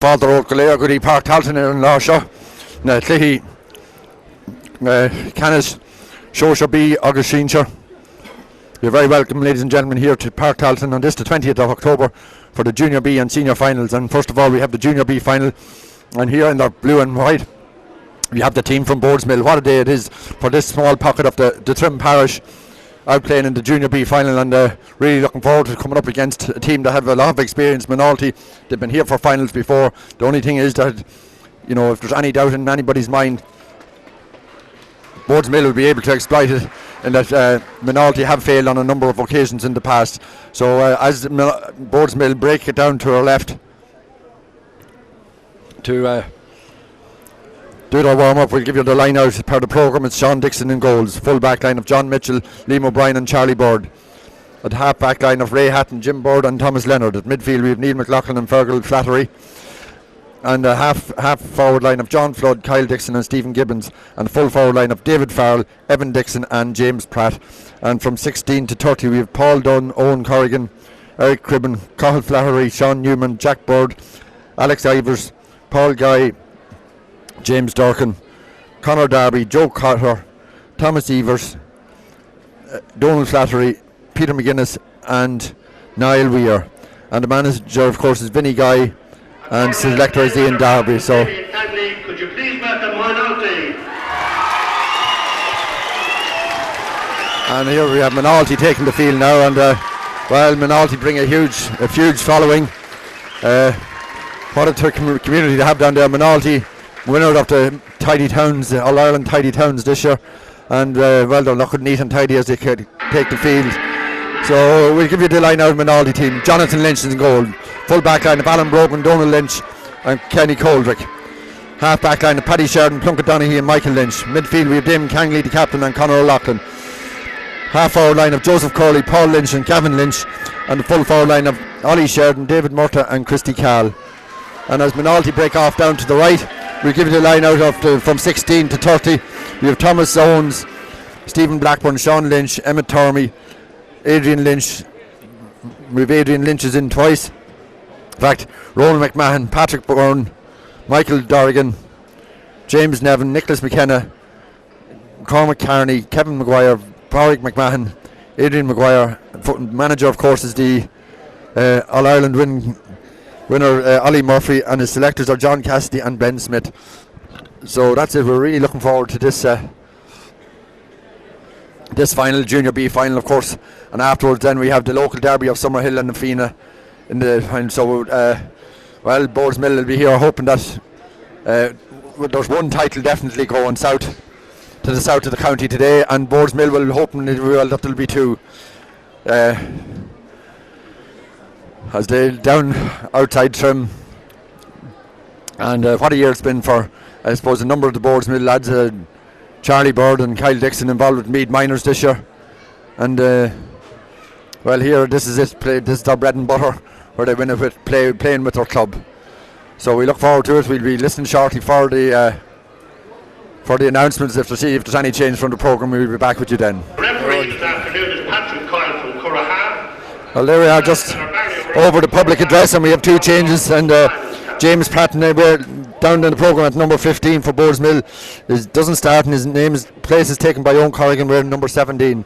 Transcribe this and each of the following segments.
Father O'Galea, Goody Park Talton in Larshaw, Tlihi, Canis, Shosha B, Augustinshire. You're very welcome, ladies and gentlemen, here to Park Talton on this, the 20th of October, for the Junior B and Senior Finals. And first of all, we have the Junior B final, and here in the blue and white, we have the team from Boardsmill. What a day it is for this small pocket of the Trim Parish, out playing in the Junior B final, and really looking forward to coming up against a team that have a lot of experience. Moynalty, they've been here for finals before. The only thing is that, you know, if there's any doubt in anybody's mind, Boardsmill will be able to exploit it, in that Moynalty have failed on a number of occasions in the past. So as Boardsmill break it down to our left to do their warm-up, we'll give you the line out per the programme. It's Sean Dixon in goals, full back line of John Mitchell, Liam O'Brien and Charlie Bird. At half back line of Ray Hatton, Jim Bird and Thomas Leonard. At midfield we have Neil McLaughlin and Fergal Flattery. And a half forward line of John Flood, Kyle Dixon and Stephen Gibbons. And full forward line of David Farrell, Evan Dixon and James Pratt. And from 16 to 30 we have Paul Dunn, Owen Corrigan, Eric Cribben, Cathal Flaherty, Sean Newman, Jack Bird, Alex Ivers, Paul Guy, James Durkin, Conor Darby, Joe Cotter, Thomas Evers, Donald Flattery, Peter McGuinness and Niall Weir. And the manager of course is Vinnie Guy, and selector is Ian Darby. So could you please welcome Moynalty? And here we have Moynalty taking the field now, and well, Moynalty bring a huge following. What a community they have down there. Moynalty, winner of the Tidy Towns, All Ireland Tidy Towns this year, and well, they're looking neat and tidy as they could take the field. So we'll give you the line out of Moynalty team. Jonathan Lynch is in goal. Full back line of Alan Brogan, Donald Lynch and Kenny Coldrick. Half back line of Paddy Sheridan, Plunkett Donaghy and Michael Lynch. Midfield we have Damon Kangley, the captain, and Conor O'Loughlin. Half forward line of Joseph Curley, Paul Lynch and Gavin Lynch. And the full forward line of Ollie Sheridan, David Murta and Christy Cahl. And as Moynalty break off down to the right, we'll give you the line out of from 16 to 30. We have Thomas Owens, Stephen Blackburn, Sean Lynch, Emmett Tormey, Adrian Lynch. We've Adrian Lynch is in twice. In fact, Ronan McMahon, Patrick Byrne, Michael Dorrigan, James Nevin, Nicholas McKenna, Cormac Carney, Kevin Maguire, Pádraig McMahon, Adrian Maguire. Manager of course is the All Ireland winner Ollie Murphy, and his selectors are John Cassidy and Ben Smith. So that's it. We're really looking forward to this this final, Junior B final of course, and afterwards then we have the local derby of Summerhill and Fina in the final. So well, Boardsmill will be here hoping that there's one title definitely going south to the south of the county today, and Boardsmill will hoping that there'll be two as they down outside Trim. And what a year it's been for, I suppose, a number of the Boardsmill lads. Charlie Bird and Kyle Dixon involved with Meath Minors this year, and well, here this is it. This is their bread and butter, where they win it with playing with their club. So we look forward to it. We'll be listening shortly for the announcements. If there's any change from the programme, we'll be back with you then. Referee this afternoon is Patrick Coyle from Currahan. Well, there we are, just over the public address, and we have two changes. And James Pratt, we're down in the programme at number 15 for Boardsmill, doesn't start, and his place is taken by Owen Corrigan. We're number 17.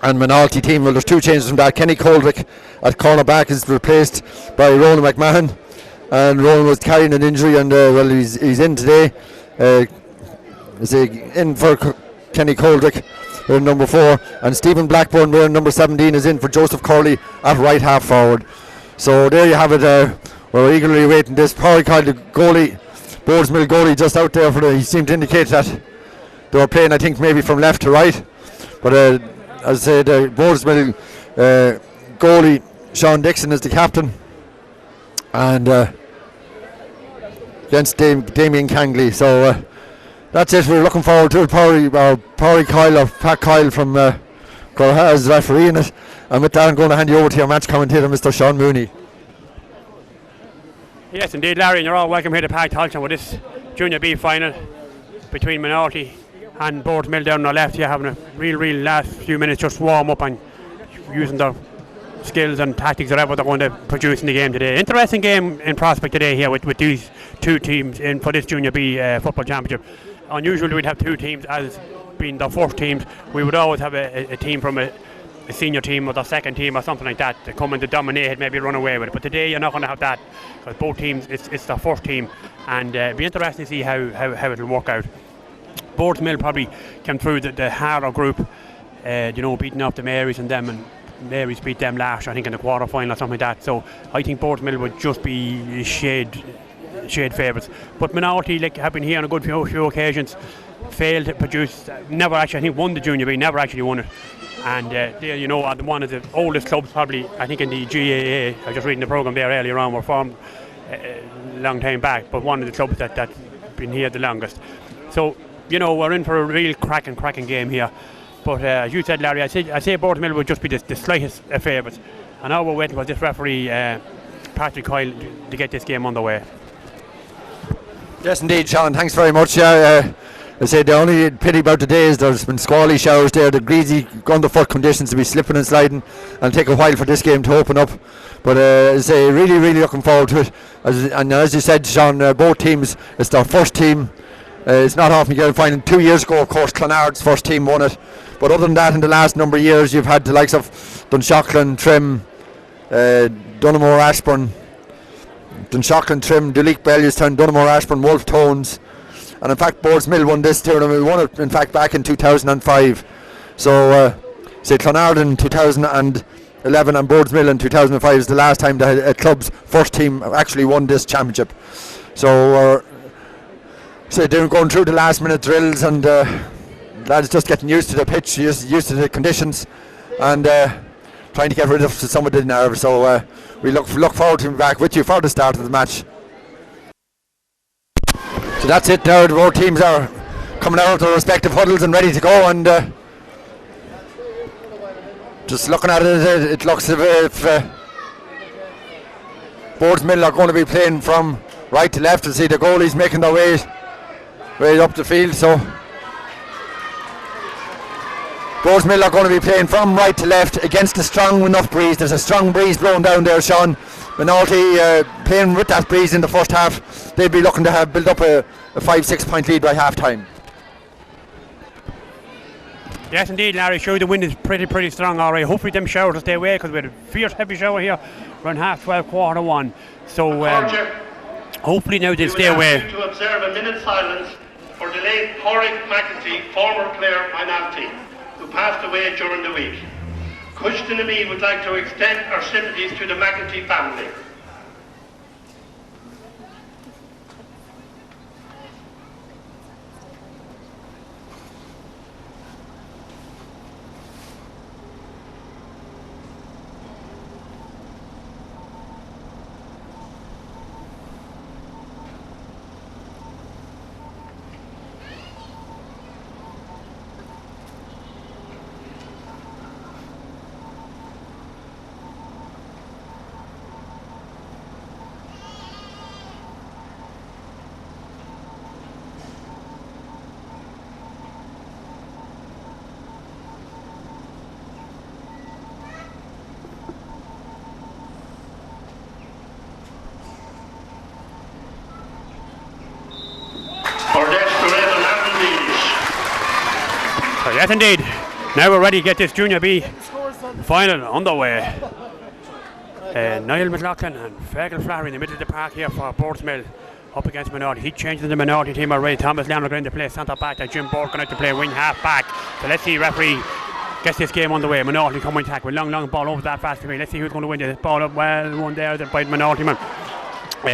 And Moynalty team, well, there's two changes from that. Kenny Coldrick at cornerback is replaced by Ronan McMahon, and Ronan was carrying an injury, and well, he's in today. Is in for Kenny Coldrick, we're number 4, and Stephen Blackburn, we're number 17, is in for Joseph Curley at right half forward. So there you have it. We're eagerly waiting this. Pádraig Coyle, the goalie, Boardsmill goalie, just out there he seemed to indicate that they were playing, I think, maybe from left to right. But as I said, Boardsmill goalie Sean Dixon is the captain, and against Damien Kangley. So that's it. We're looking forward to it. Pádraig Coyle, or Pat Coyle from Currahan is refereeing it. And with that, I'm going to hand you over to your match commentator, Mr. Sean Mooney. Yes, indeed, Larry, and you're all welcome here to Park Talton with this Junior B final between Moynalty and Boardsmill down on the left. You're having a real last few minutes just warm up and using the skills and tactics are what they're going to produce in the game today. Interesting game in prospect today here with these two teams in for this Junior B football championship. Unusually we'd have two teams as being the first teams. We would always have a team from a senior team or the second team or something like that to come in to dominate it, maybe run away with it. But today you're not going to have that because both teams, it's the first team, and it'll be interesting to see how it'll work out. Boardsmill probably came through the harder group, beating up the Marys and them, and Marys beat them last, I think, in the quarter final or something like that. So I think Boardsmill would just be shade favourites. But Moynalty, have been here on a good few occasions, failed to produce, never actually, I think, won the Junior B, never actually won it. And they, are one of the oldest clubs probably, I think, in the GAA. I was just reading the programme there earlier on, were formed a long time back, but one of the clubs that's been here the longest. So, we're in for a real cracking game here. But as you said, Larry, I say Boardsmill would just be the slightest favourites. And now we're waiting for this referee, Patrick Coyle, to get this game underway. Yes, indeed, Sean. Thanks very much. I say the only pity about today is there's been squally showers there, the greasy underfoot conditions to be slipping and sliding, and take a while for this game to open up. But I say really looking forward to it. As you said, Sean, both teams, it's their first team. It's not often you get a final. 2 years ago, of course, Clonard's first team won it. But other than that, in the last number of years, you've had the likes of Dunshaughlin, Trim, Dunamore, Ashburn, Duleek, Bellewstown, Dunamore, Ashburn, Wolf Tones. And in fact, Boardsmill won this tournament. We won it, in fact, back in 2005. So, say Clonard in 2011 and Boardsmill in 2005 is the last time that a club's first team actually won this championship. So, they're going through the last minute drills, and lads just getting used to the pitch, used to the conditions, and trying to get rid of some of the nerves. So we look forward to being back with you for the start of the match. So that's it now. The both teams are coming out of their respective huddles and ready to go, and just looking at it, it looks as if Boardsmill are going to be playing from right to left. To see the goalies making their way up the field. So Boardsmill are going to be playing from right to left against a strong enough breeze. There's a strong breeze blowing down there, Sean. Moynalty playing with that breeze in the first half. They'll be looking to have build up a 5-6 point lead by half time. Yes, indeed, Larry. Sure, the wind is pretty strong already. Hopefully them showers will stay away, because we had a fierce heavy shower here around 12:30, quarter one. So hopefully now they'll stay away. To observe a minute's silence for the late Pádraig McEntee, former player Moynalty, who passed away during the week. Cushton and me would like to extend our sympathies to the McEntee family. Yes, indeed. Now we're ready to get this Junior B final underway. Niall McLaughlin and Fergal Flaherty in the middle of the park here for Boardsmill up against Moynalty. He changes the Moynalty team already. Thomas Leonard going to play centre back, and Jim Bork going to play wing half back. So let's see, referee gets this game underway. Moynalty come in attack with long ball over that fast screen. Let's see who's going to win this ball up. Well, one there by Moynalty man.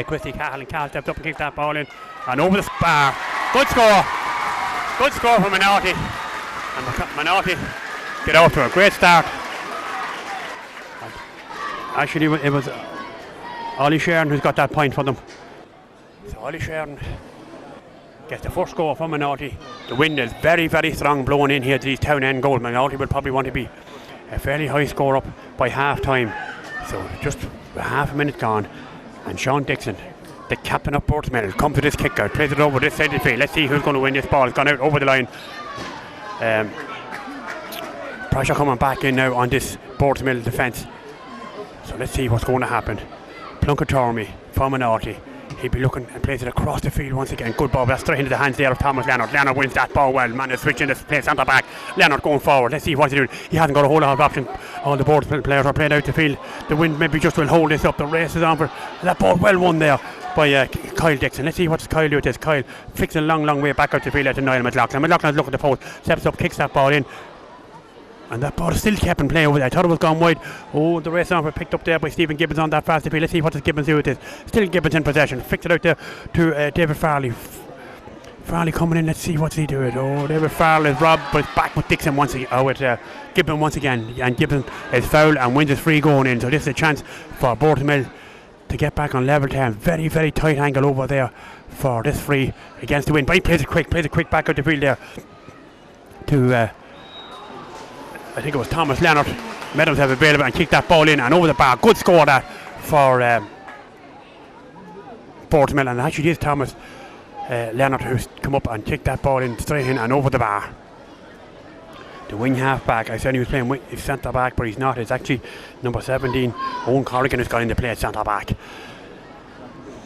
Christy Cahill, and Cahill stepped up and kicked that ball in and over the bar. Good score for Moynalty. And Moynalty get off to a great start. Actually, it was Ollie Sharon who's got that point for them. So Ollie Sharon gets the first goal from Moynalty. The wind is very strong blowing in here to these town end goals. Moynalty will probably want to be a fairly high score up by half time. So just a half a minute gone, and Sean Dixon, the captain of Boardsmill, comes to this kick out, plays it over this side of the field. Let's see who's going to win this ball. It's gone out over the line. Pressure coming back in now on this Boardsmill defence. So let's see what's going to happen. Plunkett Tormey from Moynalty. He'll be looking and plays it across the field once again. Good ball, that's straight into the hands there of Thomas Leonard. Leonard wins that ball well. Man is switching this play centre back. Leonard going forward. Let's see what he's doing. He hasn't got a whole lot of option. All the Boardsmill players are playing out the field. The wind maybe just will hold this up. The race is on for that ball. Well won there by Kyle Dixon. Let's see what's Kyle do with this. Kyle flicks a long way back out the field to Niall McLaughlin. McLaughlin's looking at the post. Steps up, kicks that ball in. And that ball still kept in play over there. I thought it was gone wide. Oh, the race on picked up there by Stephen Gibbons on that fast field. Let's see what does Gibbons do with this. Still Gibbons in possession. Flicks it out there to David Farley. Farley coming in. Let's see what's he doing. Oh, David Farley is robbed, but it's back with Dixon once again. Oh, with Gibbons once again. And Gibbons is fouled and wins his free going in. So this is a chance for Boardsmill to get back on level terms. Very, very tight angle over there for this free against the wind. But he plays it quick back out the field there to I think it was Thomas Leonard. Meadows have available and kicked that ball in and over the bar. Good score that for Boardsmill, and actually it is Thomas Leonard who's come up and kicked that ball in straight in and over the bar. The wing half back, I said he was playing centre back, but he's not. It's actually number 17, Owen Corrigan, who's got in to play at centre back.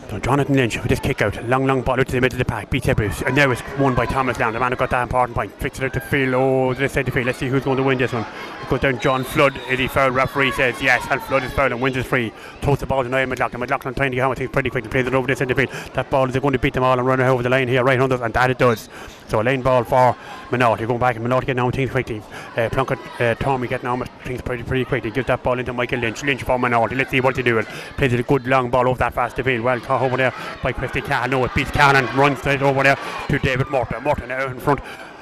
So Jonathan Lynch with this kick out, long ball out to the middle of the pack, beats Bruce, and now it's won by Thomas Leonard. The man who got that important point, flicks it out to field. Oh, this side of the field. Let's see who's going to win this one. It goes down John Flood. Is he fouled? Referee says yes, and Flood is fouled and wins his free. Throws the ball to Niall McLaughlin. McLaughlin trying to get home, I think pretty quickly, plays it over this side of the field. That ball is going to beat them all and run over the line here, right under, and that it does. So a lane ball for Moynalty. Going back and Moynalty getting on things quickly. Plunkett Tormey getting on things pretty quickly. Gives that ball into Michael Lynch. Lynch for Moynalty. Let's see what he doing. Plays it a good long ball over that fast to field. Well caught over there by Christy Cahill. No, it beats Cahill and runs straight over there to David Murta. Murta now in front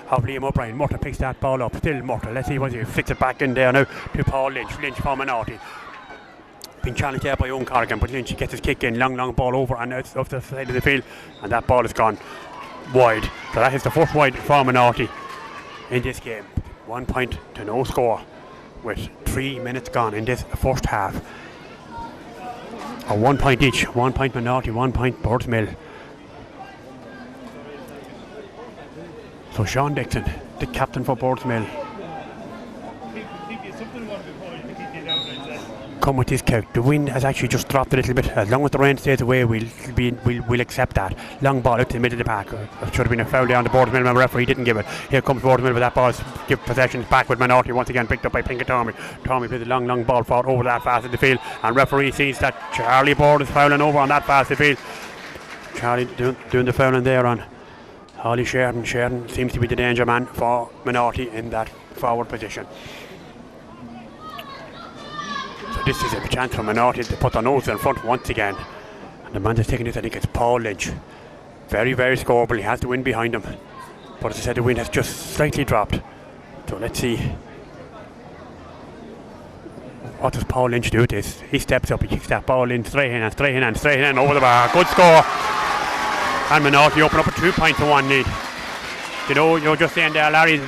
of Liam O'Brien. Murta picks that ball up. Still Murta. Let's see what he flicks it back in there now to Paul Lynch. Lynch for Moynalty. Been challenged there by Owen Corrigan, but Lynch gets his kick in. Long ball over and out of the side of the field, and that ball is gone wide. So that is the first wide for Moynalty in this game. 1 point to no score with 3 minutes gone in this first half. A 1 point each. 1 point Moynalty, 1 point Boardsmill. So Sean Dixon, the captain for Boardsmill, come with this count. The wind has actually just dropped a little bit. As long as the rain stays away, we'll accept that. Long ball out to the middle of the pack. It should have been a foul there on the Boardsmill. The referee didn't give it. Here comes Boardsmill with that ball. Give possession back with Moynalty once again, picked up by Plunkett Tormey. Tormey plays a long ball forward over that fast in the field, and referee sees that Charlie Board is fouling over on that fast in the field. Charlie doing the fouling there on Holly Sheridan. Sheridan seems to be the danger man for Moynalty in that forward position. So this is a chance for Moynalty to put their nose in front once again. And the man that's taking this, I think it's Paul Lynch. Very scoreable. He has the wind behind him. But as I said, the wind has just slightly dropped. So let's see. What does Paul Lynch do with this? He steps up, he kicks that ball in straight in over the bar. Good score. And Moynalty open up a 2 point to 1 lead. You're just saying there, Larry,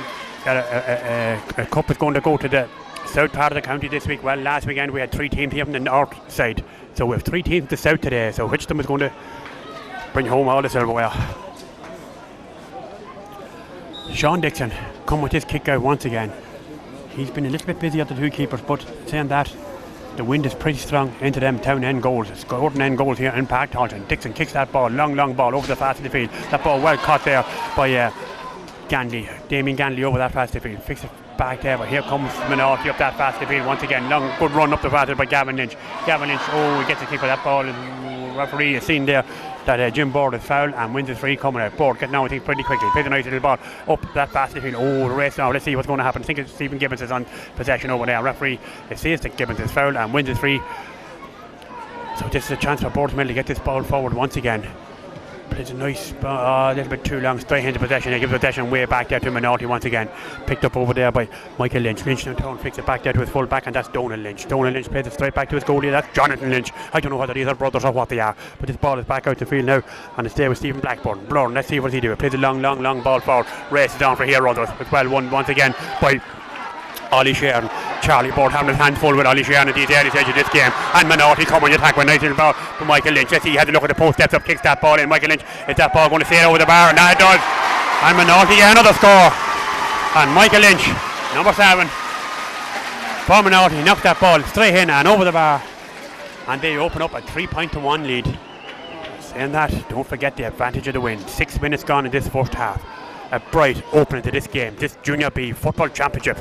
that a cup is going to go to the south part of the county this week. Well, last weekend we had 3 teams here from the north side, so we have 3 teams to the south today. So which of them is going to bring home all the silverware? Sean Dixon come with his kick out once again. He's been a little bit busy at the 2 keepers, but saying that, the wind is pretty strong into them town end goals. It's Gordon end goals here in Park Halton. Dixon kicks that ball, long ball over the fast of the field. That ball well caught there by Ganley, Damien Ganley over that fast of the field. Fix it back there, but here comes Moynalty up that fast of the field once again. Long good run up the fast by Gavin Lynch. Gavin Lynch, he gets a kick for that ball. And referee has seen there that Jim Board is fouled and wins his free coming out. Board getting out, I think, pretty quickly. Plays a nice little ball up that fast of the field. The race now. Let's see what's going to happen. I think it's Stephen Gibbons is on possession over there. Referee says that Gibbons is fouled and wins his free. So this is a chance for Boardsmill to get this ball forward once again. Plays a nice a little bit too long, straight into possession. He gives possession way back there to Moynalty once again. Picked up over there by Michael Lynch. Lynch now turn, flicks it back there to his full back, and that's Donald Lynch. Donald Lynch plays it straight back to his goalie. That's Jonathan Lynch. I don't know whether these are brothers or what they are, but this ball is back out the field now, and it's there with Stephen Blackburn. Blurn, let's see what he do. Plays a long ball forward. Races down for here others. It's well won once again by Ollie Sheridan. Charlie Board having his hands full with Ollie Sheridan at the early stage of this game, and Moynalty come on the attack with a nice little ball from Michael Lynch. Let's see, he had to look at the post, steps up, kicks that ball in. Michael Lynch, is that ball going to sail over the bar? And now it does. And Moynalty get another score. And Michael Lynch, number 7 for Moynalty, knocked that ball straight in and over the bar and they open up a 3-1 lead. Saying that, don't forget the advantage of the wind. 6 minutes gone in this first half. A bright opening to this game, this Junior B Football Championship.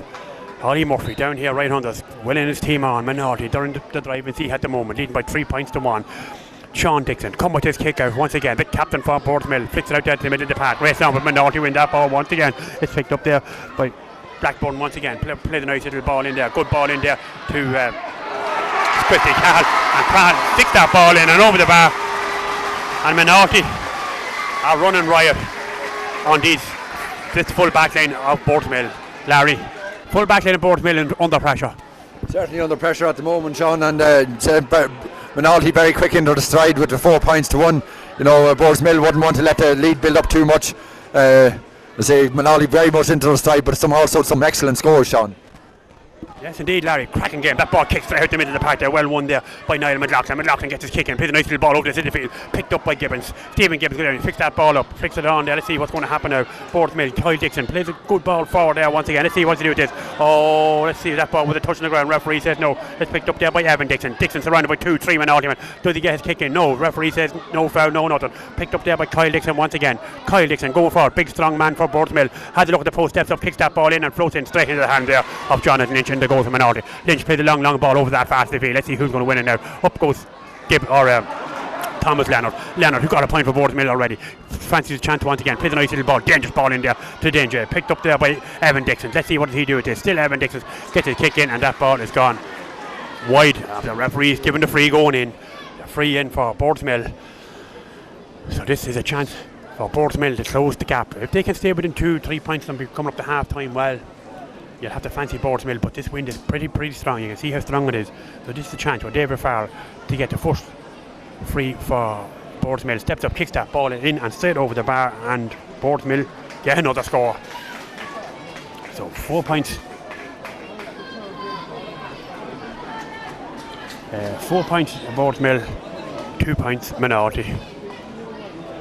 Ollie Murphy down here right under us, willing his team on. Moynalty during the driving seat at the moment, leading by 3-1. Sean Dixon come with his kick out once again. The captain for Boardsmill flicks it out there to the middle of the park. Race down with Moynalty win that ball once again. It's picked up there by Blackburn once again. Play the nice little ball in there. Good ball in there to Squifty Cahill. And Cahill sticks that ball in and over the bar. And Moynalty are running riot on this full back line of Boardsmill. Larry, full back line of Boardsmill under pressure. Certainly under pressure at the moment, Sean, and Moynalty very quick into the stride with the 4-1. You know, Boardsmill wouldn't want to let the lead build up too much. I say Moynalty very much into the stride, but also some excellent scores, Sean. Yes, indeed, Larry. Cracking game. That ball kicks straight out the middle of the park there. Well won there by Niall McLaughlin. McLaughlin gets his kick in. Plays a nice little ball over the city field. Picked up by Gibbons. Stephen Gibbons goes down. Fix that ball up. Fix it on there. Let's see what's going to happen now. Boardsmill. Kyle Dixon plays a good ball forward there once again. Let's see what to do with this. Oh, let's see that ball with a touch on the ground. Referee says no. It's picked up there by Evan Dixon. Dixon surrounded by 2-3 Moynalty men. Does he get his kick in? No. Referee says no foul, no nothing. Picked up there by Kyle Dixon once again. Kyle Dixon going forward. Big strong man for Boardsmill. Has a look at the post, steps up, kicks that ball in and floats in straight into the hand there of Jonathan Lynch in the goal for Moynalty. Lynch plays a long ball over that fast field. Let's see who's going to win it now. Up goes Thomas Leonard. Leonard, who got a point for Boardsmill already. Fancies a chance once again. Plays a nice little ball. Dangerous ball in there to Danger. Picked up there by Evan Dixon. Let's see what does he do with this. Still Evan Dixon gets his kick in and that ball is gone wide. The referee's given the free going in. The free in for Boardsmill. So this is a chance for Boardsmill to close the gap. If they can stay within 2-3 points and be coming up to half time, well, you'll have to fancy Boardsmill, but this wind is pretty strong. You can see how strong it is. So this is the chance for David Farrell to get the first free for Boardsmill. Steps up, kicks that ball in and straight over the bar, and Boardsmill get another score. So 4 points. 4 points Boardsmill, 2 points Moynalty.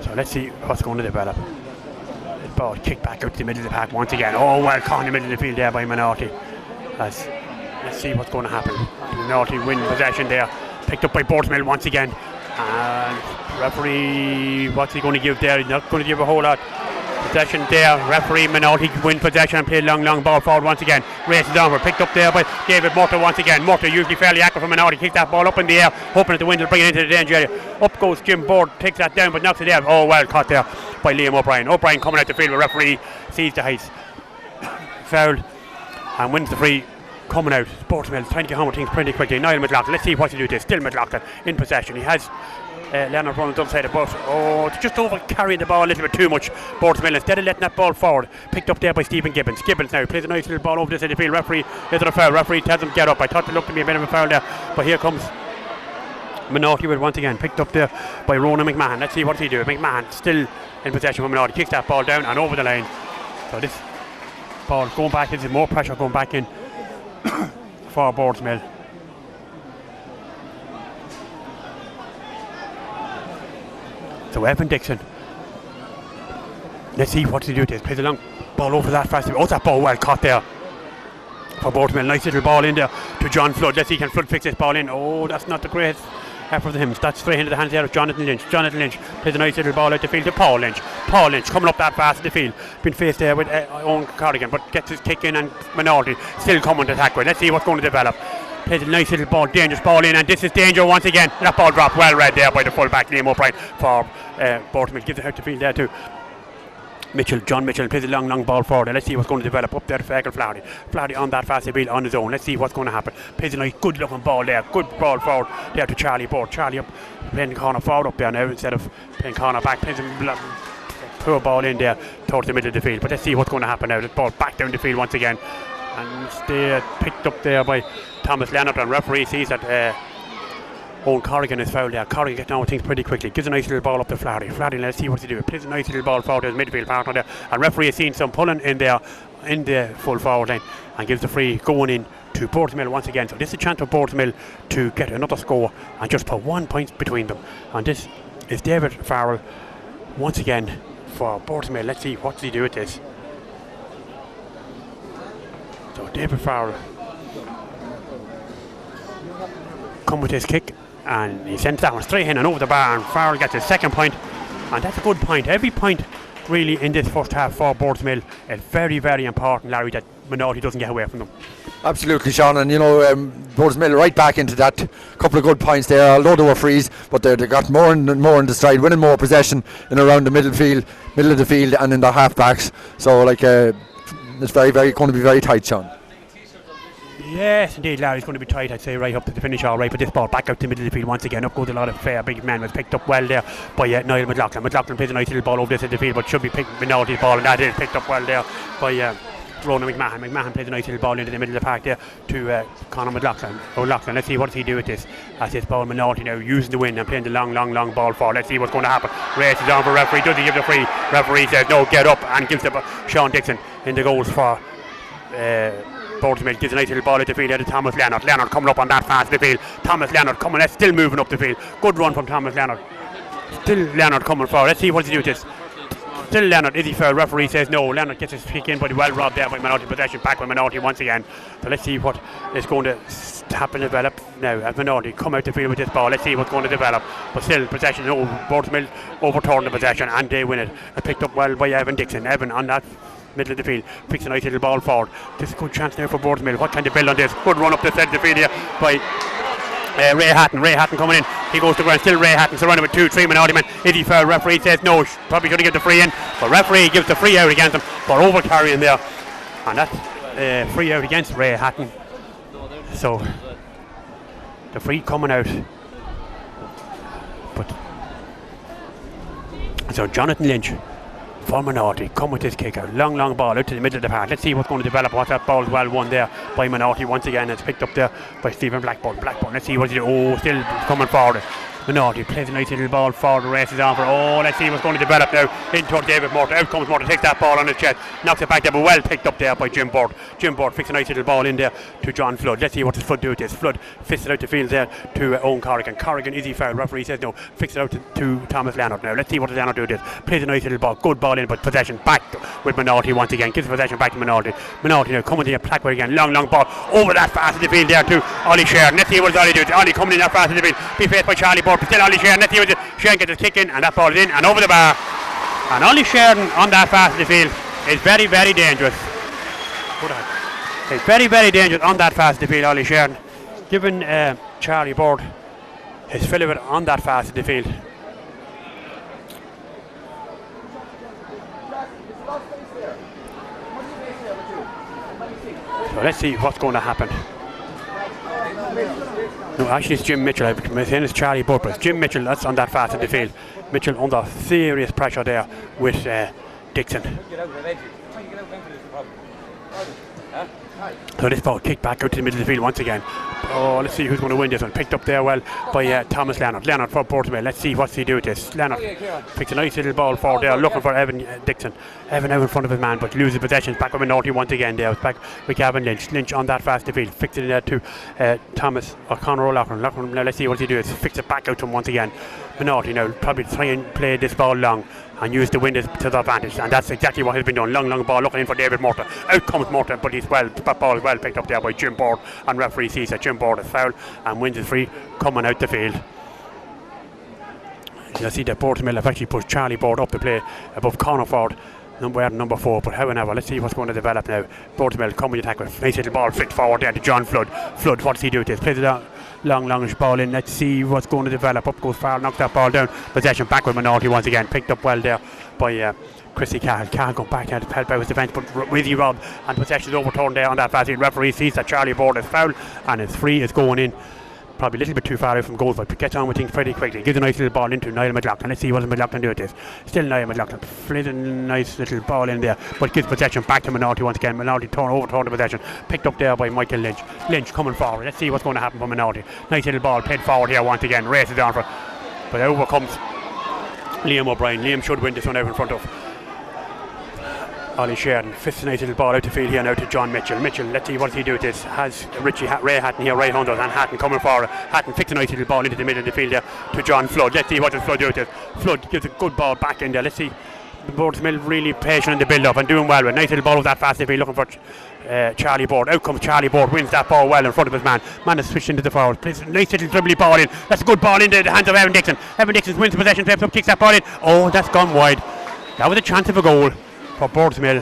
So let's see what's going to develop. Ball kicked back out to the middle of the park once again. Oh, well caught in the middle of the field there by Moynalty. Let's see what's going to happen. Moynalty win possession there. Picked up by Boardsmill once again. And referee, what's he going to give there? He's not going to give a whole lot. Possession there. Referee Moynalty win possession and play long ball forward once again. Races downward. Picked up there by David Murta once again. Murta usually fairly active for Moynalty. Kicks that ball up in the air, hoping that the wind will bring it into the danger area. Up goes Jim Board, takes that down but knocks it down. Oh, well caught there by Liam O'Brien. O'Brien coming out the field with referee sees the heights. Foul and wins the free. Coming out. Boardsmill trying to get home with things pretty quickly. Niall McLaughlin. Let's see what he do with this. Still McLaughlin in possession. He has Leonard running the other side of the bus. Oh, just over carrying the ball a little bit too much. Boardsmill, instead of letting that ball forward, picked up there by Stephen Gibbons. Gibbons now plays a nice little ball over this side of the field. Referee is it a foul? Referee tells him get up. I thought it looked to be a bit of a foul there, but here comes Moynalty with once again picked up there by Ronan McMahon. Let's see what he do. McMahon still in possession with Moynalty. Kicks that ball down and over the line. So this ball going back. This is more pressure going back in for Boardsmill. So Evan Dixon. Let's see what to do with this. Plays a long ball over that fast. Oh, that ball well caught there for Boardsmill. Nice little ball in there to John Flood. Let's see, can Flood fix this ball in? Oh, that's not the greatest effort of him. That's straight into the hands there of Jonathan Lynch. Jonathan Lynch plays a nice little ball out the field to Paul Lynch. Paul Lynch coming up that fast in the field. Been faced there with Owen Corrigan, but gets his kick in and Moynalty still coming to attack with. Let's see what's going to develop. Plays a nice little ball, dangerous ball in, and this is danger once again. That ball dropped well read there by the full-back Liam O'Brien for Boardsmill. Gives it out the field there too. John Mitchell plays a long ball forward. Let's see what's going to develop up there to Fergal Flaherty. Flaherty on that fast field on his own. Let's see what's going to happen. Plays a nice good looking ball there. Good ball forward there to Charlie Board. Charlie up playing the corner forward up there now instead of playing corner back. Plays a poor ball in there towards the middle of the field. But let's see what's going to happen now. The ball back down the field once again. And stay picked up there by Thomas Leonard, and referee sees that Owen Corrigan is fouled there. Corrigan gets down with things pretty quickly. Gives a nice little ball up to Flaherty. Flaherty, let's see what to do. Plays a nice little ball forward to his midfield partner there. And referee has seen some pulling in there in the full forward line and gives the free going in to Boardsmill once again. So this is a chance for Boardsmill to get another score and just put 1 point between them. And this is David Farrell once again for Boardsmill. Let's see what does he do with this. So David Farrell come with his kick And he sends that one straight in and over the bar, and Farrell gets his second point, and that's a good point. Every point really in this first half for Boardsmill is very, very important, Larry, that Moynalty doesn't get away from them. Absolutely, Sean, and Boardsmill right back into that couple of good points there, although they were frees, but they got more and more in the stride, winning more possession in around the middle of the field and in the half backs. So it's very, very going to be very tight, Sean. Yes, indeed, Larry, it's going to be tight, I'd say, right up to the finish, all right. But this ball back out to the middle of the field once again. Up goes a lot of fair big man, was picked up well there by Niall McLaughlin. McLaughlin plays a nice little ball over this at the field, but should be picking Moynalty's ball, and that is picked up well there by Ronan McMahon. McMahon plays a nice little ball into the middle of the park there to Conor McLaughlin. Let's see what does he do with this. As this ball, Moynalty now using the wind and playing the long ball forward. Let's see what's going to happen. Race is on for referee. Does he give the free? Referee says no, get up, and gives the Sean Dixon in the goals for Boardsmill. Gives a nice little ball at the field to Thomas Leonard. Leonard coming up on that fast to the field. Thomas Leonard coming, still moving up the field. Good run from Thomas Leonard. Still Leonard coming forward. Let's see what he do with this. Still Leonard, is he fair? Referee says no. Leonard gets his kick in, but well robbed there by Moynalty. Possession back by Moynalty once again. So let's see what is going to happen, develop now as Moynalty come out the field with this ball. Let's see what's going to develop. But still possession. Boardsmill overturned the possession and they win it. Picked up well by Evan Dixon. Evan on that middle of the field picks a nice little ball forward. This is a good chance now for Boardsmill. What can they build on this? Good run up the side of the field here by Ray Hatton. Ray Hatton coming in. He goes to ground. Still Ray Hatton surrounded with 2-3 Moynalty men. Is he fair? Referee says no. Probably should have given the free in. But referee gives the free out against him for over carrying there. And that's free out against Ray Hatton. So the free coming out. But so Jonathan Lynch for Moynalty come with this kick out. Long ball out to the middle of the park. Let's see what's going to develop. What that ball is well won there by Moynalty once again. It's picked up there by Stephen Blackburn. Let's see what he do. Oh, still coming forward. Moynalty plays a nice little ball forward. The race is on for. Oh, let's see what's going to develop now. In toward David Morton. Out comes Morton. Takes that ball on his chest. Knocks it back there, but well picked up there by Jim Board. Jim Board fixed a nice little ball in there to John Flood. Let's see what does Flood do with this. Flood fits it out the field there to Owen Corrigan. Corrigan, is he foul? Referee says no. Fix it out to Thomas Leonard now. Let's see what does Leonard do with this. Plays a nice little ball. Good ball in, but possession back with Moynalty once again. Gives possession back to Moynalty. Moynalty now coming to the Blackwell again. Long ball over that fast in the field there to Ollie Sheridan. Let's see what Ollie do. Ollie coming in that fast in the field. Be faced by Charlie Board, but still Ollie Sheridan. Let's see what Sheridan gets his kick in, and that ball is in and over the bar. And Ollie Sheridan on that fast in the field is very, very dangerous. It's very, very dangerous on that fast in the field, Ollie Sheridan. Giving Charlie Board his fill of it on that fast in the field. So let's see what's going to happen. No, actually it's Jim Mitchell. I'm saying it's Charlie Board, but it's Jim Mitchell that's on that fast in the field. Mitchell under serious pressure there with Dixon. So this ball kicked back out to the middle of the field once again. Oh, let's see who's going to win this one. Picked up there well by Thomas Leonard. Leonard for Boardsmill. Let's see what's he do with this. Leonard picks a nice little ball forward there, looking for Evan Dixon. Evan out in front of his man, but loses possessions. Back with Moynalty once again there. It's back with Gavin Lynch. Lynch on that fast field. Fixed it there to Thomas O'Connor O'Loughlin. Now let's see what he do. Fix it back out to him once again. Moynalty now probably try and play this ball long and use the wind to their advantage, and that's exactly what has been done. Long ball looking in for David Morton. Out comes Morton, but that ball is well picked up there by Jim Board, and referee sees that Jim Board is foul and wins his free coming out the field. You'll see that Boardsmill have actually pushed Charlie Board up the play above corner forward number 4, but however, let's see what's going to develop now. Boardsmill coming to attack with nice little ball flicked forward there to John Flood. Flood, what does he do with this? Plays it out. Longish ball in. Let's see what's going to develop. Up goes Farrell, knocks that ball down. Possession back with Moynalty once again. Picked up well there by Chrissy Cahill. Cahill going back and help out his defence, but Wizzy Rob and possession is overturned there on that fast. Referee sees that Charlie Board is foul and his free is going in. Probably a little bit too far out from goal, but gets on with things pretty quickly. Gives a nice little ball into Niall McLaughlin. Let's see what McLaughlin do with this. Still Niall McLaughlin. Flings a nice little ball in there, but gives possession back to Moynalty once again. Moynalty overturned the possession. Picked up there by Michael Lynch. Lynch coming forward. Let's see what's going to happen for Moynalty. Nice little ball played forward here once again. Races on for, but over comes Liam O'Brien. Liam should win this one out in front of Ollie Sheridan. Fifth nice little ball out the field here now to John Mitchell. Mitchell, let's see what does he do with this. Has Ray Hatton here right under, and Hatton coming forward. Hatton fixed a nice little ball into the middle of the field there to John Flood. Let's see what does Flood do with this. Flood gives a good ball back in there. Let's see Boardsmill really patient in the build-up and doing well with nice little ball of that fast. If he's looking for Charlie Board, out comes Charlie Board, wins that ball well in front of his man. Man has switched into the forward, plays a nice little dribbly ball in. That's a good ball into the hands of Evan Dixon. Evan Dixon wins the possession, flips up, kicks that ball in. Oh, that's gone wide. That was a chance of a goal for Boardsmill.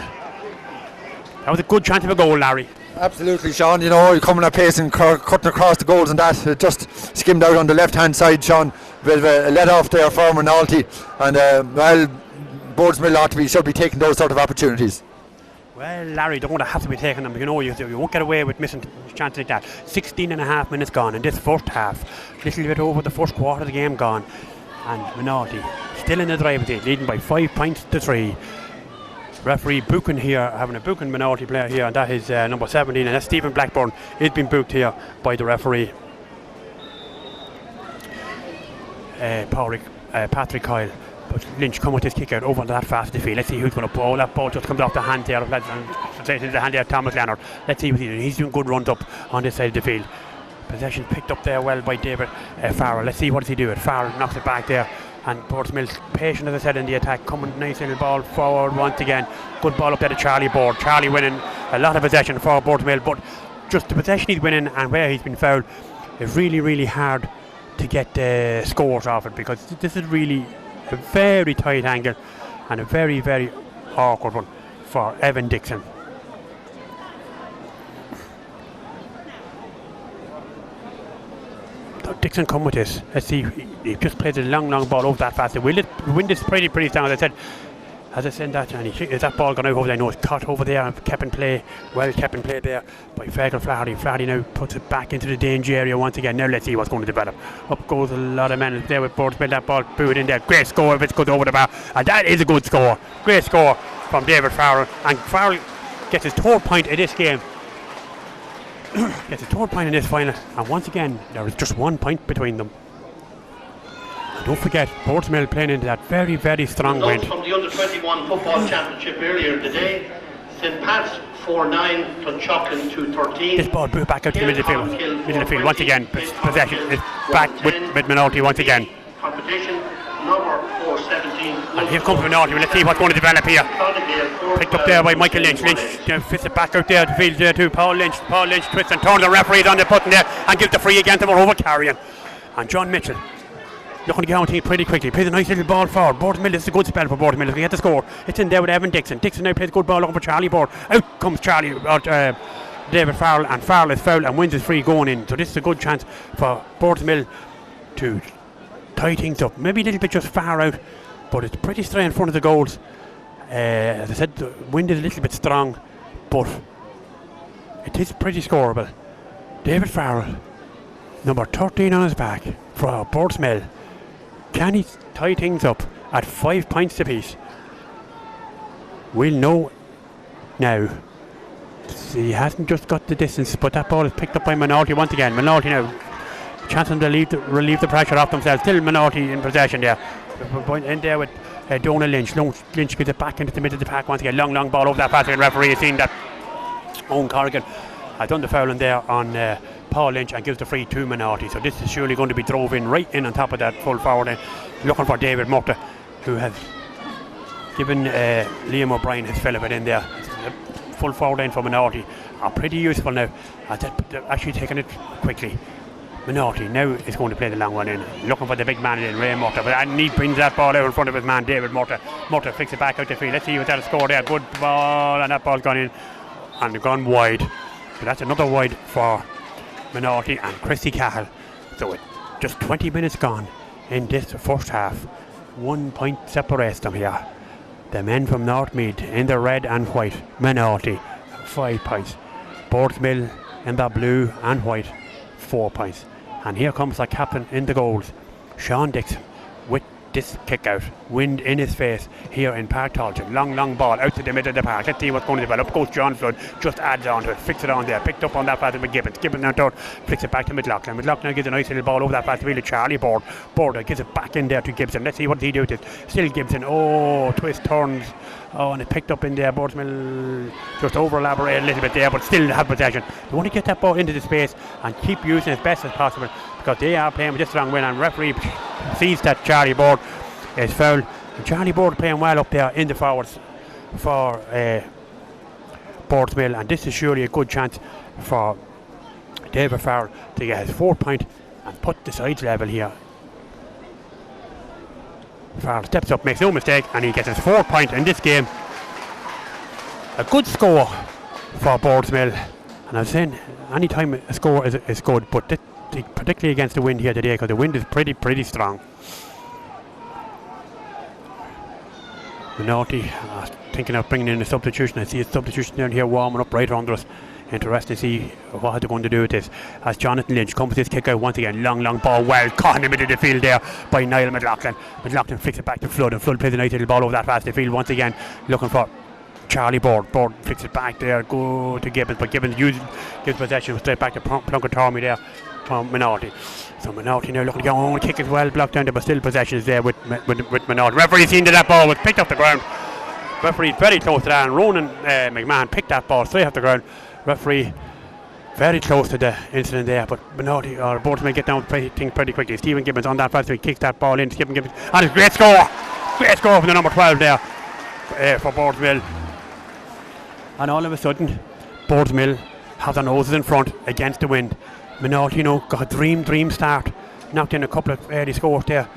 That was a good chance of a goal, Larry. Absolutely, Sean. You know, coming at pace and cutting across the goals and that. It just skimmed out on the left-hand side, Sean. Bit of a let-off there for Moynalty. And, Boardsmill should be taking those sort of opportunities. Well, Larry, don't have to be taking them. You know, you won't get away with missing chances like that. 16 and a half minutes gone in this first half. A little bit over the first quarter of the game gone. And Moynalty still in the driver's seat, leading by 5 points to 3. Referee Buchan here, having a Buchan Moynalty player here, and that is number 17, and that's Stephen Blackburn. He's been booked here by the referee. Patrick Kyle. But Lynch come with his kick out over that fast to the field. Let's see who's going to ball. That ball just comes off the hand there. Into the hand there of Thomas Leonard. Let's see what he's doing. He's doing good runs up on this side of the field. Possession picked up there well by David Farrell. Let's see what does he do. Farrell knocks it back there. And Boardsmill's patient, as I said, in the attack. Coming nice little ball forward once again. Good ball up there to Charlie Board. Charlie winning a lot of possession for Boardsmill. But just the possession he's winning and where he's been fouled is really, really hard to get scores off it. Because this is really a very tight angle and a very, very awkward one for Evan Dixon. So Dixon come with this. Let's see, he just plays a long ball over that fast. The wind is pretty strong, as I said that, and is that ball gone out over there? No, it's caught over there and kept in play there by Fergal Flaherty. Flaherty now puts it back into the danger area once again. Now let's see what's going to develop. Up goes a lot of men there with Boardsmill. That ball booed in there. Great score if it's good over the bar, and that is a good score. Great score from David Farrell, and Farrell gets his 3rd point in this game. Gets his 3rd point in this final, and once again there is just 1 point between them. Don't forget, Boardsmill playing into that very, very strong wind. From the Under-21 Football Championship earlier today, St. Pat's 4-9, Clonchocklin 2-13. This ball blew back out to the middle of the field. Once again, possession is back with Moynalty once again. Competition number 417. And here comes Moynalty. Let's see what's going to develop here. Picked up there by Michael Lynch. Lynch fits it back out there to the field there to Paul Lynch. Paul Lynch twists and turns. The referee's on the button there and gives the free again to Morova Carrion. And John Mitchell looking to get on team pretty quickly. Plays a nice little ball forward. Boardsmill, this is a good spell for Boardsmill. They get the score. It's in there with Evan Dixon. Dixon now plays a good ball over Charlie Board. Out comes David Farrell, and Farrell is fouled and wins his free going in. So this is a good chance for Boardsmill to tie things up. Maybe a little bit just far out, but it's pretty straight in front of the goals. As I said, the wind is a little bit strong, but it is pretty scoreable. David Farrell, number 13 on his back for Boardsmill. Can he tie things up at 5 points apiece? We'll know now. He hasn't just got the distance, but that ball is picked up by Moynalty once again. Moynalty now, chance them to relieve the pressure off themselves. Still Moynalty in possession there. In there with Donald Lynch. Lynch gets it back into the middle of the pack once again. Long ball over that pass, and referee has seen that Owen Corrigan has done the foul in there on Paul Lynch and gives the free to Moynalty. So this is surely going to be drove in right in on top of that full forward end, looking for David Murta, who has given Liam O'Brien his fill of it in there. Full forward end for Moynalty are pretty useful now. They're actually taking it quickly. Moynalty now is going to play the long one in, looking for the big man in Ray Murta, and he brings that ball out in front of his man David Murta. Murta flicks it back out the field. Let's see what that'll score there. Good ball, and that ball's gone in and gone wide. So that's another wide for Moynalty and Christy Cahill. So it just 20 minutes gone in this first half. 1 point separates them here. The men from North Meath in the red and white. Moynalty 5 points. Boardsmill in the blue and white 4 points. And here comes the captain in the goals, Sean Dixon, with this kick out. Wind in his face here in Park Tolchin. Long ball out to the middle of the park. Let's see what's going to develop. Up goes John Flood, just adds on to it, flicks it on there, picked up on that pass with Gibbons. Gibbons now third, flicks it back to McLaughlin. McLaughlin gives a nice little ball over that pass to really Charlie Board. Board gives it back in there to Gibson. Let's see what he do with it. Still Gibson. Oh, twist turns. Oh, and it picked up in there. Boardsmill just over elaborate a little bit there, but still have possession. They want to get that ball into the space and keep using it as best as possible, because they are playing with this strong win, and referee sees that Charlie Board is fouled And Charlie Board playing well up there in the forwards for Boardsmill, and this is surely a good chance for David Farrell to get his 4th point and put the sides level here. Farrell steps up, makes no mistake, and he gets his 4th point in this game. A good score for Boardsmill, and I was saying any time a score is good, but particularly against the wind here today, because the wind is pretty strong. Moynalty thinking of bringing in a substitution. I see a substitution down here warming up right under us. Interested to see what they're going to do with this. As Jonathan Lynch comes with his kick out once again. Long ball, well caught in the middle of the field there by Niall McLaughlin. McLaughlin flicks it back to Flood, and Flood plays a nice little ball over that fast field once again, looking for Charlie Board. Board flicks it back there, go to Gibbons, but Gibbons gives possession straight back to Plunkett Tormey there from Moynalty. So Moynalty now looking to go on, kick is well blocked down there, but still possession is there with Moynalty. Referee seen that ball was picked off the ground. Referee very close to that, and Ronan McMahon picked that ball straight off the ground. Referee very close to the incident there, but Moynalty or Boardsmill get down pretty quickly. Stephen Gibbons on that fast, he kicks that ball in. Stephen Gibbons, and a great score from the number 12 there for Boardsmill. And all of a sudden, Boardsmill have their noses in front against the wind. Moynalty, got a dream start, knocked in a couple of early scores there,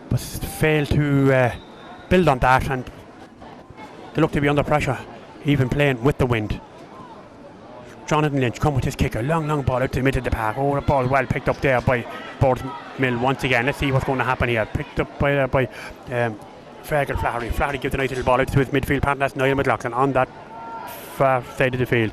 but failed to build on that, and they look to be under pressure, even playing with the wind. Jonathan Lynch come with his kicker, long ball out to the middle of the park. Oh, the ball well picked up there by Boardsmill once again. Let's see what's going to happen here. Picked up by Fergal Flaherty. Flaherty gives a nice little ball out to his midfield partner. That's Niall McLaughlin on that far side of the field.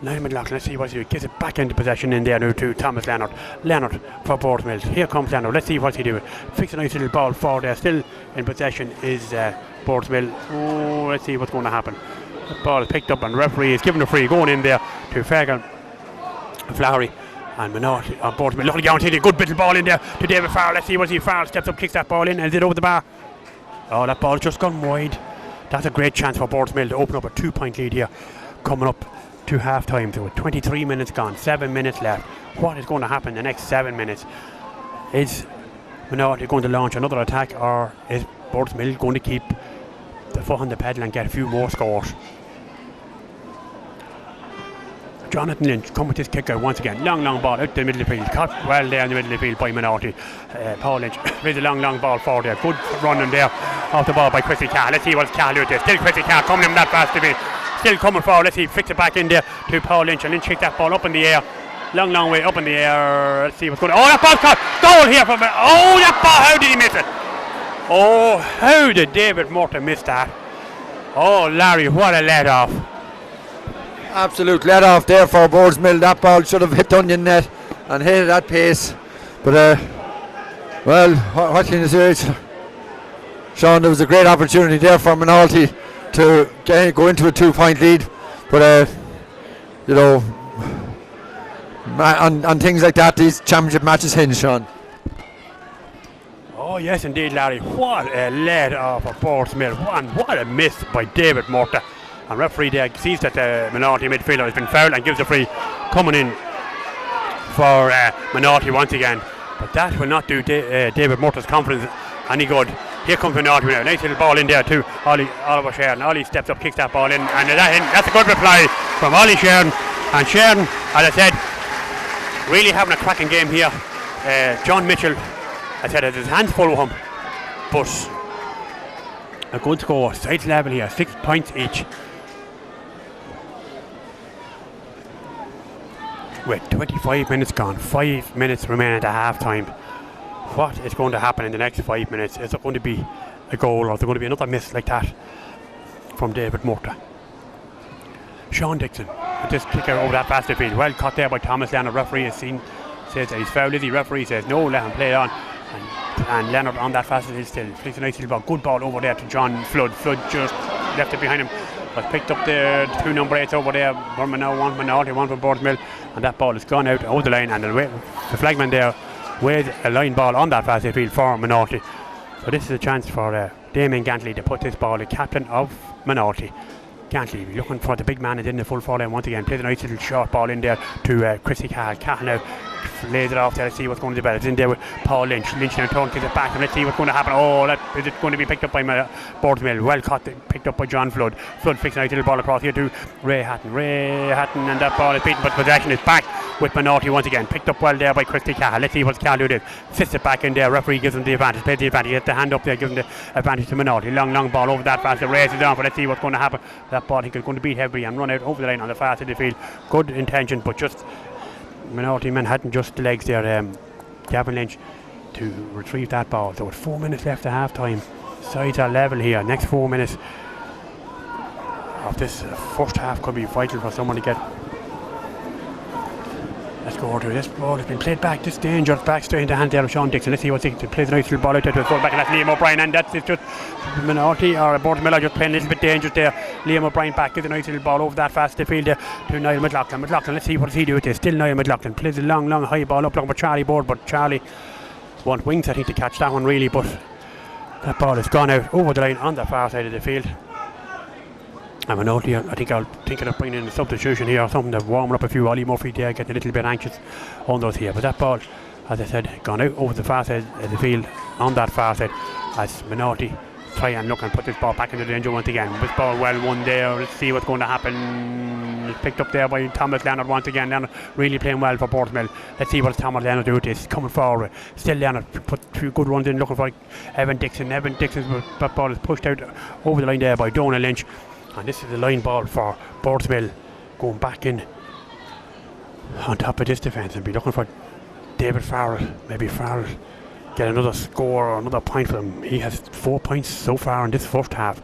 Niall McLaughlin, let's see what he does. Gives it back into possession in there now to Thomas Leonard. Leonard for Boardsmill. Here comes Leonard. Let's see what he does. Fix a nice little ball forward there. Still in possession is Boardsmill. Oh, let's see what's going to happen. The ball is picked up, and referee is given a free going in there to Fergal Flaherty. And Moynalty on Boardsmill looking down, taking a good bit of ball in there to David Farrell. Let's see what he Farrell steps up, kicks that ball in, and is it over the bar? Oh, that ball's just gone wide. That's a great chance for Boardsmill to open up a 2-point lead here, coming up to half time. So with 23 minutes gone, 7 minutes left. What is going to happen in the next 7 minutes? Is Moynalty going to launch another attack, or is Boardsmill going to keep the foot on the pedal and get a few more scores? Jonathan Lynch come with his kicker once again. Long ball out to the middle of the field. Caught well there in the middle of the field by Moynalty. Paul Lynch plays a long ball forward there. Good running there off the ball by Chrissy Carr. Let's see what Carr do there. Still Chrissy Carr coming in that fast to be. Still coming forward. Let's see, flicks it back in there to Paul Lynch, and Lynch kicks that ball up in the air. Long way up in the air. Let's see what's going on. Oh, that ball caught. Goal here from that ball. How did he miss it? Oh, how did David Morton miss that? Oh, Larry, what a let off. Absolute let off there for Boardsmill. That ball should have hit the onion net and hit it at pace. But well, what can you say? Sean, there was a great opportunity there for Moynalty to go into a 2-point lead. But on things like that, these championship matches hinge, Sean. Oh yes, indeed, Larry. What a let off of Boardsmill, and what a miss by David Morton. And referee there sees that the Moynalty midfielder has been fouled and gives the free coming in for Moynalty once again. But that will not do David Morton's confidence any good. Here comes Moynalty now. Nice little ball in there to Oliver Sheridan. Ollie steps up, kicks that ball in, and that's a good reply from Ollie Sheridan. And Sheridan, as I said, really having a cracking game here. John Mitchell, I said, has his hands full with him, but a good score, sides level here, 6 points each. With 25 minutes gone, 5 minutes remaining at half time. What is going to happen in the next 5 minutes? Is there going to be a goal, or is there going to be another miss like that from David Morton? Sean Dixon with this kicker over that fast field. Well caught there by Thomas Leonard. Referee has seen, says that he's fouled. The referee says no, let him play on. And Leonard on that fast field still plays a nice little ball. Good ball over there to John Flood. Flood just left it behind him. But picked up the 2 number 8s over there. One Moynalty, one for Boardsmill, and that ball has gone out over the line. And the flagman there with a line ball on that fast field for Moynalty. So this is a chance for Damien Gantley to put this ball, the captain of Moynalty. Gantley looking for the big man and in the full forward line once again. Plays a nice little short ball in there to Chrissy Cahill. Cahill now lays it off there. Let's see what's going to develop. It's in there with Paul Lynch. Lynch now turns it back, and let's see what's going to happen. Oh, is it going to be picked up by Boardsmill? Well caught, picked up by John Flood. Flood flicks a nice little ball across here to Ray Hatton, and that ball is beaten, but possession is back with Moynalty once again. Picked up well there by Christy Cahill. Let's see what Cahill do this. Sits it back in there. Referee gives him the advantage. Plays the advantage. He has the hand up there, gives him the advantage to Moynalty. Long ball over that fast. The race is down, but let's see what's going to happen. That ball I think is going to beat heavily and run out over the line on the far side of the field. Good intention, but just Moynalty men hadn't just the legs there. Gavin Lynch to retrieve that ball. So with 4 minutes left at half time, sides are level here. Next 4 minutes of this first half could be vital for someone to get. Let's go to this ball. Has been played back. This dangerous back straight into the hand there of Sean Dixon. Let's see what's Dixon plays a nice little ball out there to the full back, and that's Liam O'Brien, and that's just Moynalty or Boardsmill just playing a little bit dangerous there. Liam O'Brien back gives a nice little ball over that fast to the field there to Niall McLaughlin. Let's see what does he do with this. Still Niall McLaughlin plays a long high ball up looking for Charlie Board, but Charlie wants wings I think to catch that one really, but that ball has gone out over the line on the far side of the field. And Moynalty, I think I'll think of bringing in a substitution here or something to warm up a few. Ollie Murphy there getting a little bit anxious on those here, but that ball, as I said, gone out over the far side of the field on that far side as Moynalty try and look and put this ball back into the danger once again. This ball well won there. Let's see what's going to happen. It's picked up there by Thomas Leonard once again. Leonard really playing well for Boardsmill. Let's see what Thomas Leonard do with this. Coming forward. Still Leonard put a few good runs in looking for Evan Dixon. That ball is pushed out over the line there by Donal Lynch. And this is the line ball for Boardsmill going back in on top of this defence and be looking for David Farrell. Maybe Farrell get another score or another point for him. He has 4 points so far in this first half.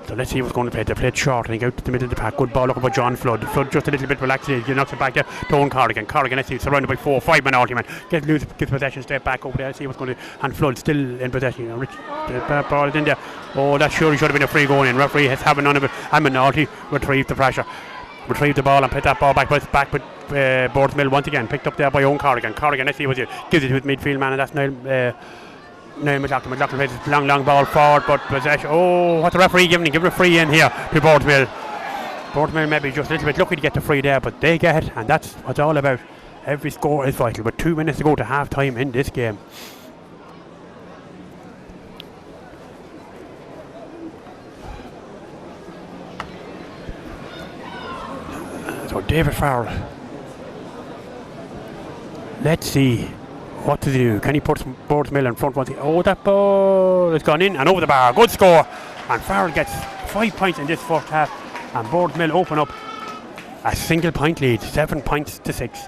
So let's see what's going to play. They played short, I think, out to the middle of the pack. Good ball looking for John Flood. Flood just a little bit relaxed. He knocks it back there. Don Corrigan, let's see, surrounded by 4 or 5 Moynalty men. Gets possession straight back over there. Let's see what's going to. And Flood still in possession. The ball is in there. Oh, that surely should have been a free going in. Referee has having none of it. And Moynalty retrieved the pressure. Retrieved the ball and put that ball back with Boardsmill once again. Picked up there by Owen Corrigan. Let's see what he gives it to his midfield man, and that's Niall McLaughlin. McLaughlin plays this long ball forward, but possession. Oh, what's the referee giving? He gives a free in here to Boardsmill. Boardsmill maybe just a little bit lucky to get the free there, but they get it, and that's what it's all about. Every score is vital, but 2 minutes to go to half time in this game. So David Farrell. Let's see. What to do? Can he put Boardsmill in front? Oh, that ball has gone in and over the bar. Good score. And Farrell gets 5 points in this first half. And Boardsmill open up a single point lead, 7 points to 6,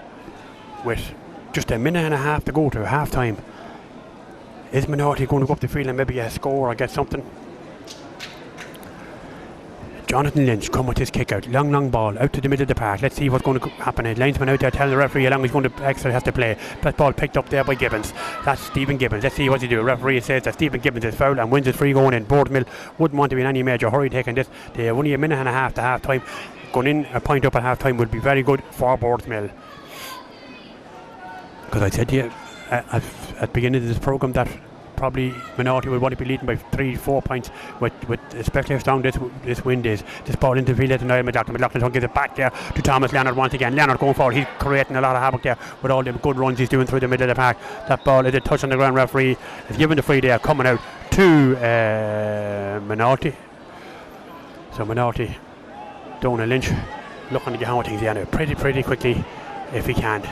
with just a minute and a half to go to half time. Is Moynalty going to go up the field and maybe get a score or get something? Jonathan Lynch come with his kick out. Long ball out to the middle of the park. Let's see what's going to happen. Linesman out there telling the referee how long he's going to extra has to play. That ball picked up there by Gibbons. That's Stephen Gibbons. Let's see what he do. Referee says that Stephen Gibbons is fouled and wins his free going in. Boardsmill wouldn't want to be in any major hurry taking this. They have only a minute and a half to half time. Going in a point up at half time would be very good for Boardsmill. Because I said to you at the beginning of this programme that probably Moynalty will want to be leading by 3-4 points with especially how strong this wind is. This ball into the field to Niall McLaughlin. McLaughlin gives it back there to Thomas Leonard once again. Leonard going forward. He's creating a lot of havoc there with all the good runs he's doing through the middle of the park. That ball is a touch on the ground. Referee is given the free there, coming out to Moynalty. So Moynalty, Donal Lynch looking to get on with things here now pretty quickly if he can.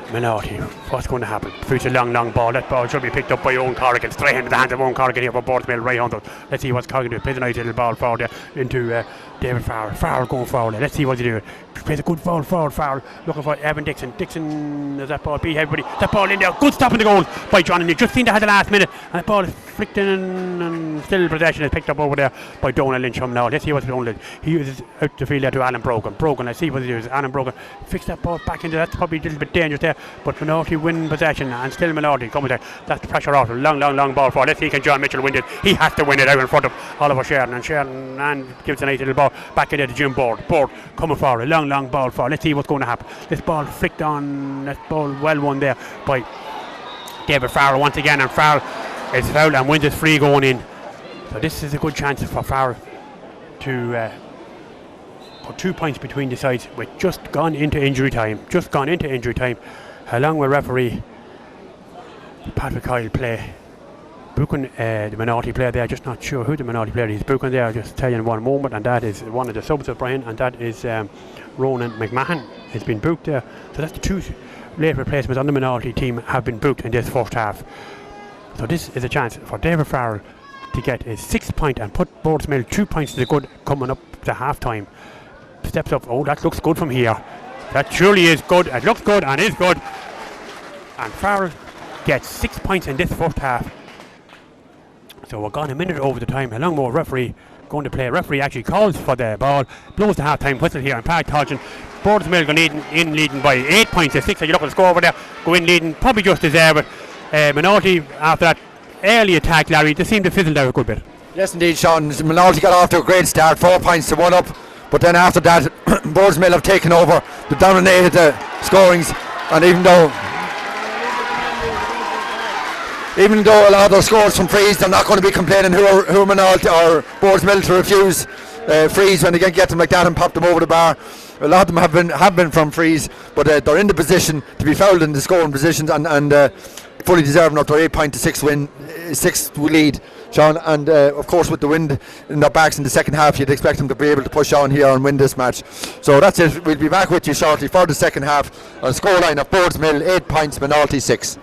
Moynalty, what's going to happen? Future long ball. That ball should be picked up by Owen Corrigan. Straight into the hands of Owen Corrigan here for Boardsmill right on those. Let's see what's Corrigan doing. Plays a nice little ball forward there into David Farrell. Farrell going forward. Let's see what he doing. Plays a good ball forward. Farrell looking for Evan Dixon. Dixon, does that ball beat everybody? That ball in there. Good stop in the goal by John. And you just seen that at the last minute. And that ball is flicked in and still possession is picked up over there by Donal Lynch from now. Let's see what's going on. He uses out the field there to Alan Brogan. Let's see what he does. Alan Brogan fixed that ball back into that's probably a little bit dangerous there. But Moynalty win possession and still Moynalty coming there. That's the pressure off. Long ball forward. Let's see can John Mitchell win it. He has to win it out in front of Oliver Sheridan. And Sheridan gives a nice little ball back in there to Jim Board coming forward. Long ball forward. Let's see what's going to happen. This ball flicked on. That ball well won there by David Farrell once again, and Farrell is fouled and wins his free going in. So this is a good chance for Farrell to put 2 points between the sides. We've just gone into injury time. along with referee Patrick Kyle play. Booking the Moynalty player there, just not sure who the Moynalty player is booking there, I'll just tell you in one moment, and that is one of the subs of Brian, and that is Ronan McMahon has been booked there. So that's the two late replacements on the Moynalty team have been booked in this first half. So this is a chance for David Farrell to get his 6th point and put Boardsmill 2 points to the good coming up to half time. Steps up, oh, that looks good from here. That surely is good, it looks good and is good. And Farrell gets 6 points in this first half. So we're gone a minute over the time. A long more referee going to play. Referee actually calls for the ball, blows the half-time whistle here in Park Tolchin. Boardsmill going in leading by 8 points to 6. So you look at the score over there, go in leading, probably just deserve it. Moynalty, after that early attack, Larry, they seemed to fizzle there a good bit. Yes, indeed, Sean. Moynalty got off to a great start, 4 points to 1 up. But then after that, Boardsmill have taken over. They've dominated the scorings, and even though a lot of those scores from frees, they're not going to be complaining who are Moynalty or Boardsmill to refuse frees when they get them like that and pop them over the bar. A lot of them have been from frees, but they're in the position to be fouled in the scoring positions and fully deserving of their 8 point to 6 lead, Sean. And of course, with the wind in their backs in the second half, you'd expect them to be able to push on here and win this match. So that's it. We'll be back with you shortly for the second half. On scoreline of Boardsmill 8 points, Moynalty 6.